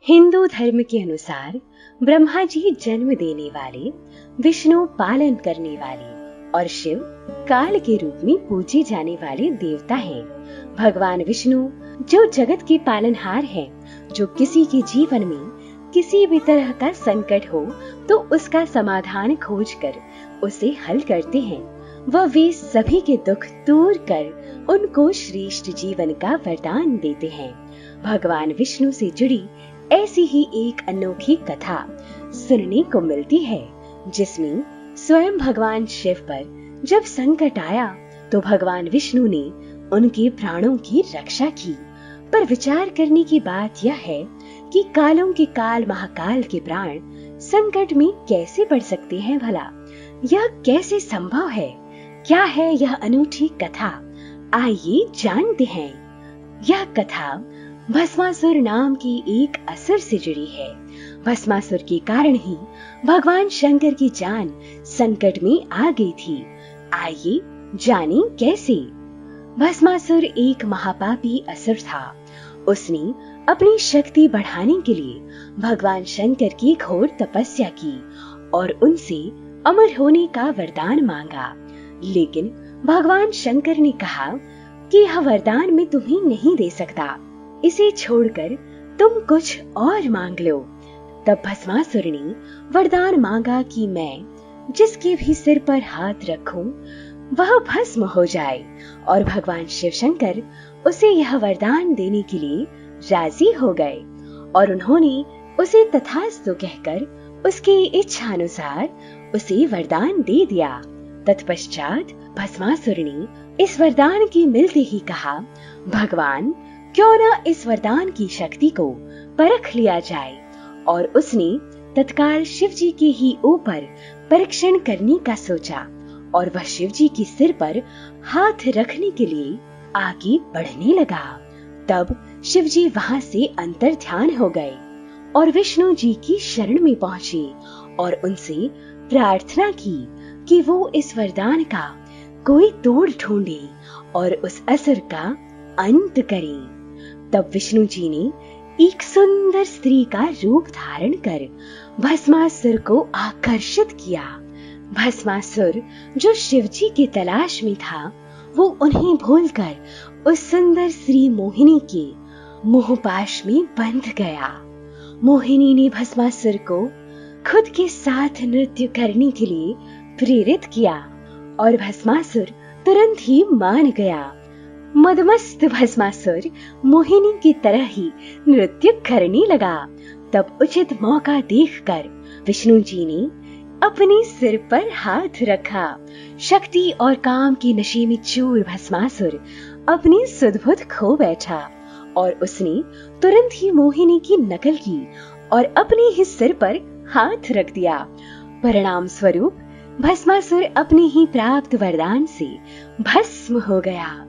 हिंदू धर्म के अनुसार ब्रह्मा जी जन्म देने वाले, विष्णु पालन करने वाले और शिव काल के रूप में पूजे जाने वाले देवता हैं। भगवान विष्णु जो जगत के पालनहार हैं, जो किसी के जीवन में किसी भी तरह का संकट हो तो उसका समाधान खोजकर उसे हल करते हैं। वे सभी के दुख दूर कर उनको श्रेष्ठ जीवन का वरदान देते हैं। भगवान विष्णु से जुड़ी ऐसी ही एक अनोखी कथा सुनने को मिलती है, जिसमें स्वयं भगवान शिव पर जब संकट आया तो भगवान विष्णु ने उनके प्राणों की रक्षा की। पर विचार करने की बात यह है कि कालों के काल महाकाल के प्राण संकट में कैसे पड़ सकते हैं भला? यह कैसे संभव है? क्या है यह अनूठी कथा? आइए जानते हैं। यह कथा भस्मासुर नाम की एक असुर से जुड़ी है। भस्मासुर के कारण ही भगवान शंकर की जान संकट में आ गई थी। आइए जानें कैसे। भस्मासुर एक महापापी असुर था। उसने अपनी शक्ति बढ़ाने के लिए भगवान शंकर की घोर तपस्या की और उनसे अमर होने का वरदान मांगा। लेकिन भगवान शंकर ने कहा कि यह वरदान मैं तुम्हें नहीं दे सकता, इसे छोड़कर तुम कुछ और मांग लो। तब भस्मासुर ने वरदान मांगा कि मैं जिसके भी सिर पर हाथ रखूं वह भस्म हो जाए, और भगवान शिव शंकर उसे यह वरदान देने के लिए राजी हो गए और उन्होंने उसे तथास्तु कहकर उसकी इच्छा अनुसार उसे वरदान दे दिया। तत्पश्चात भस्मासुर ने इस वरदान के मिलते ही कहा, भगवान क्यों न इस वरदान की शक्ति को परख लिया जाए। और उसने तत्काल शिव जी के ही ऊपर परीक्षण करने का सोचा और वह शिव जी के सिर पर हाथ रखने के लिए आगे बढ़ने लगा। तब शिव जी वहां से अंतर्ध्यान हो गए और विष्णु जी की शरण में पहुंचे और उनसे प्रार्थना की कि वो इस वरदान का कोई तोड़ ढूंढे और उस असुर का अंत करें। तब विष्णु जी ने एक सुंदर स्त्री का रूप धारण कर भस्मासुर को आकर्षित किया। भस्मासुर जो शिव जी की तलाश में था, वो उन्हें भूलकर उस सुंदर स्त्री मोहिनी के मोहपाश में बंध गया। मोहिनी ने भस्मासुर को खुद के साथ नृत्य करने के लिए प्रेरित किया और भस्मासुर तुरंत ही मान गया। मदमस्त भस्मासुर मोहिनी की तरह ही नृत्य करने लगा। तब उचित मौका देखकर विष्णु जी ने अपने सिर पर हाथ रखा। शक्ति और काम के नशे में चूर भस्मासुर अपनी सुध-बुध खो बैठा और उसने तुरंत ही मोहिनी की नकल की और अपने ही सिर पर हाथ रख दिया। परिणाम स्वरूप भस्मासुर अपने ही प्राप्त वरदान से भस्म हो गया।